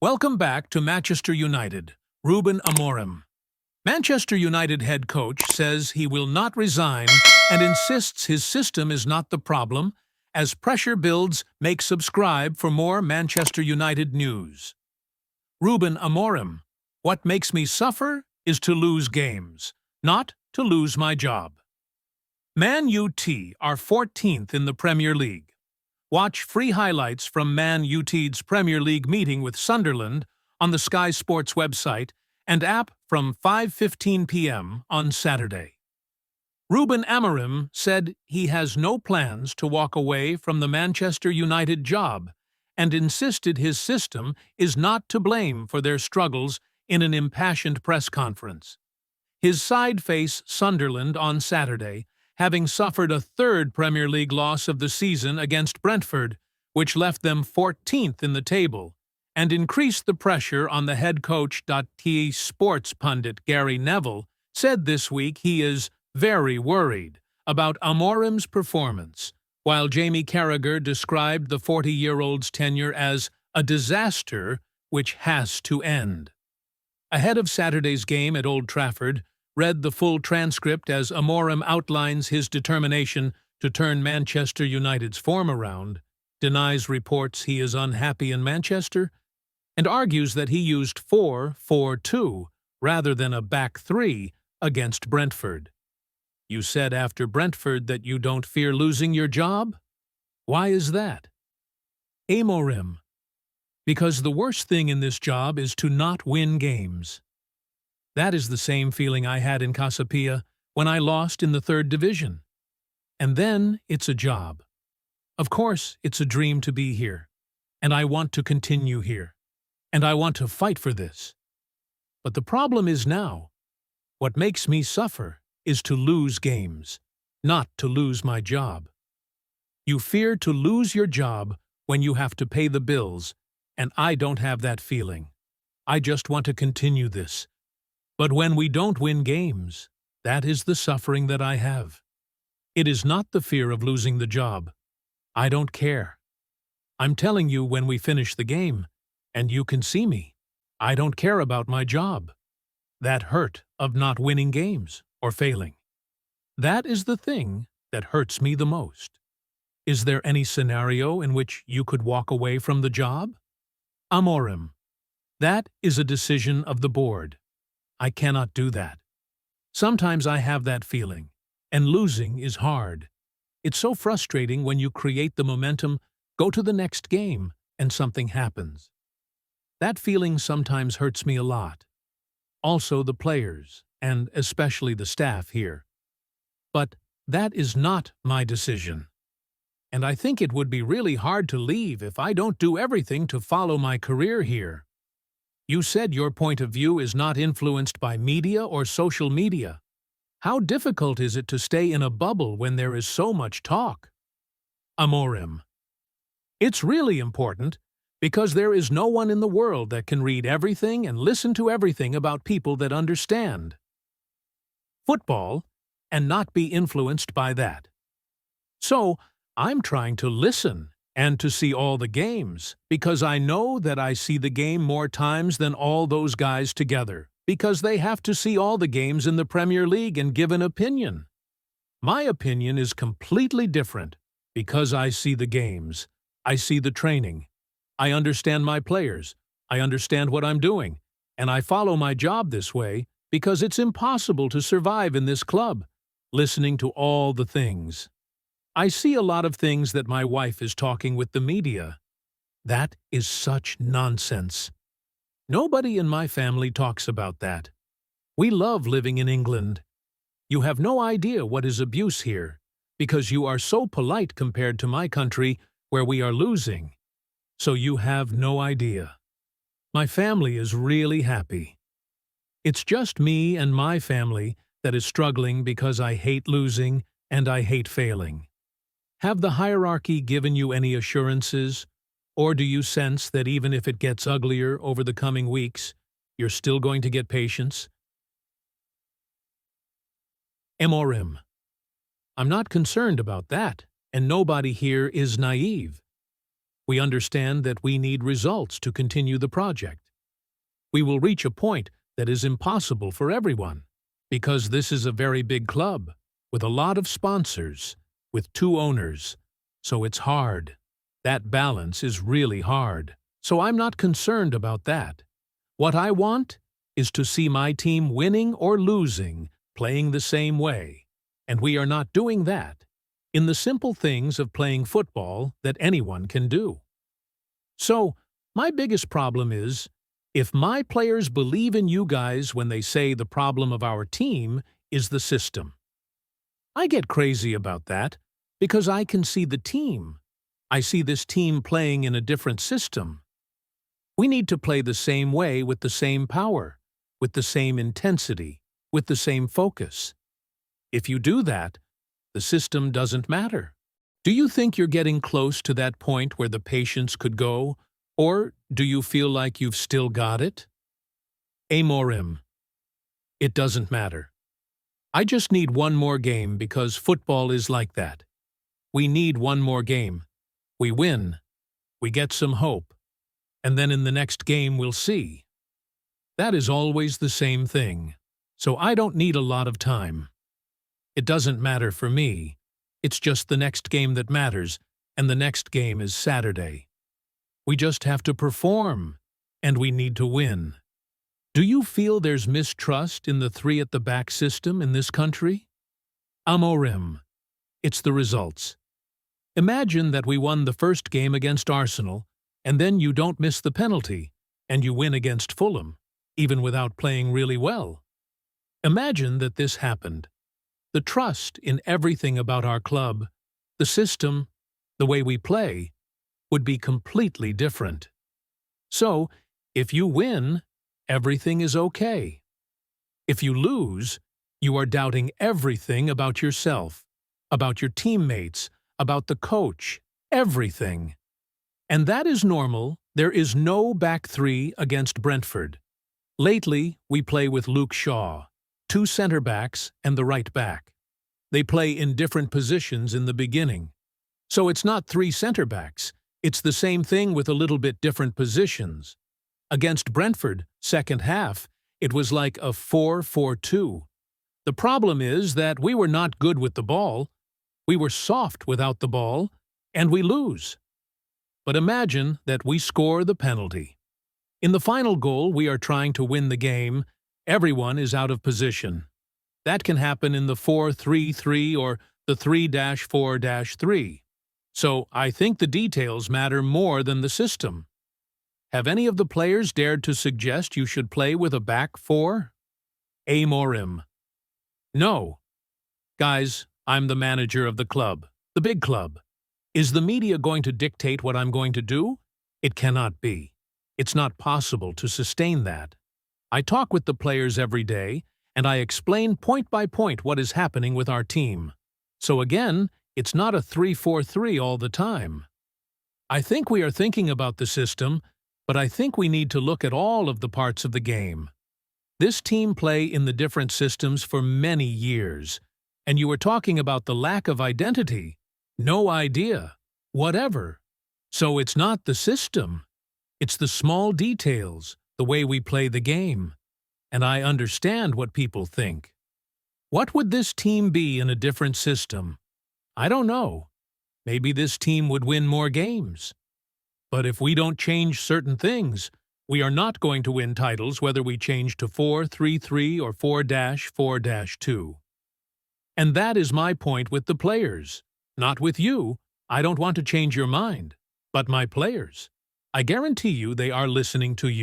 Welcome back to Manchester United. Ruben Amorim. Manchester United head coach says he will not resign and insists his system is not the problem. As pressure builds, make subscribe for more Manchester United news. Ruben Amorim. What makes me suffer is to lose games, not to lose my job. Man UT are 14th in the Premier League. Watch free highlights from Man Utd's Premier League meeting with Sunderland on the Sky Sports website and app from 5:15 p.m. on Saturday. Ruben Amorim said he has no plans to walk away from the Manchester United job and insisted his system is not to blame for their struggles in an impassioned press conference. His side face Sunderland on Saturday, having suffered a third Premier League loss of the season against Brentford, which left them 14th in the table, and increased the pressure on the head coach. Sports pundit Gary Neville said this week he is very worried about Amorim's performance, while Jamie Carragher described the 40-year-old's tenure as a disaster which has to end. Ahead of Saturday's game at Old Trafford, read the full transcript as Amorim outlines his determination to turn Manchester United's form around, denies reports he is unhappy in Manchester, and argues that he used 4-4-2 rather than a back three against Brentford. You said after Brentford that you don't fear losing your job? Why is that? Amorim. Because the worst thing in this job is to not win games. That is the same feeling I had in Casapia when I lost in the 3rd division. And then it's a job. Of course, it's a dream to be here, and I want to continue here, and I want to fight for this. But the problem is now, what makes me suffer is to lose games, not to lose my job. You fear to lose your job when you have to pay the bills, and I don't have that feeling. I just want to continue this. But when we don't win games, that is the suffering that I have. It is not the fear of losing the job. I don't care. I'm telling you when we finish the game, and you can see me, I don't care about my job. That hurt of not winning games or failing. That is the thing that hurts me the most. Is there any scenario in which you could walk away from the job? Amorim. That is a decision of the board. I cannot do that. Sometimes I have that feeling, and losing is hard. It's so frustrating when you create the momentum, go to the next game, and something happens. That feeling sometimes hurts me a lot. Also the players, and especially the staff here. But that is not my decision. And I think it would be really hard to leave if I don't do everything to follow my career here. You said your point of view is not influenced by media or social media. How difficult is it to stay in a bubble when there is so much talk? Amorim. It's really important because there is no one in the world that can read everything and listen to everything about people that understand football and not be influenced by that. So, I'm trying to listen and to see all the games, because I know that I see the game more times than all those guys together, because they have to see all the games in the Premier League and give an opinion. My opinion is completely different, because I see the games, I see the training, I understand my players, I understand what I'm doing, and I follow my job this way because it's impossible to survive in this club, listening to all the things. I see a lot of things that my wife is talking with the media. That is such nonsense. Nobody in my family talks about that. We love living in England. You have no idea what is abuse here, because you are so polite compared to my country where we are losing. So you have no idea. My family is really happy. It's just me and my family that is struggling because I hate losing and I hate failing. Have the hierarchy given you any assurances, or do you sense that even if it gets uglier over the coming weeks, you're still going to get patience? Amorim. I'm not concerned about that, and nobody here is naive. We understand that we need results to continue the project. We will reach a point that is impossible for everyone, because this is a very big club, with a lot of sponsors, with 2 owners, so it's hard. That balance is really hard, so I'm not concerned about that. What I want is to see my team winning or losing, playing the same way, and we are not doing that in the simple things of playing football that anyone can do. So, my biggest problem is, if my players believe in you guys when they say the problem of our team is the system. I get crazy about that because I can see the team. I see this team playing in a different system. We need to play the same way with the same power, with the same intensity, with the same focus. If you do that, the system doesn't matter. Do you think you're getting close to that point where the patience could go, or do you feel like you've still got it? Amorim. It doesn't matter. I just need one more game because football is like that. We need one more game. We win. We get some hope. And then in the next game we'll see. That is always the same thing. So I don't need a lot of time. It doesn't matter for me. It's just the next game that matters, and the next game is Saturday. We just have to perform, and we need to win. Do you feel there's mistrust in the 3 at the back system in this country? Amorim. It's the results. Imagine that we won the first game against Arsenal, and then you don't miss the penalty, and you win against Fulham, even without playing really well. Imagine that this happened. The trust in everything about our club, the system, the way we play, would be completely different. So, if you win, everything is okay. If you lose, you are doubting everything about yourself, about your teammates, about the coach, everything. And that is normal. There is no back 3 against Brentford. Lately, we play with Luke Shaw, 2 centre-backs and the right back. They play in different positions in the beginning. So it's not 3 centre-backs. It's the same thing with a little bit different positions. Against Brentford, second half, it was like a 4-4-2. The problem is that we were not good with the ball, we were soft without the ball, and we lose. But imagine that we score the penalty. In the final goal, we are trying to win the game. Everyone is out of position. That can happen in the 4-3-3 or the 3-4-3. So I think the details matter more than the system. Have any of the players dared to suggest you should play with a back 4? Amorim. No. Guys, I'm the manager of the club, the big club. Is the media going to dictate what I'm going to do? It cannot be. It's not possible to sustain that. I talk with the players every day, and I explain point by point what is happening with our team. So again, it's not a 3-4-3 all the time. I think we are thinking about the system, but I think we need to look at all of the parts of the game. This team play in the different systems for many years, and you were talking about the lack of identity. No idea. Whatever. So it's not the system. It's the small details, the way we play the game. And I understand what people think. What would this team be in a different system? I don't know. Maybe this team would win more games. But if we don't change certain things, we are not going to win titles whether we change to 4-3-3 or 4-4-2. And that is my point with the players. Not with you. I don't want to change your mind. But my players. I guarantee you they are listening to you.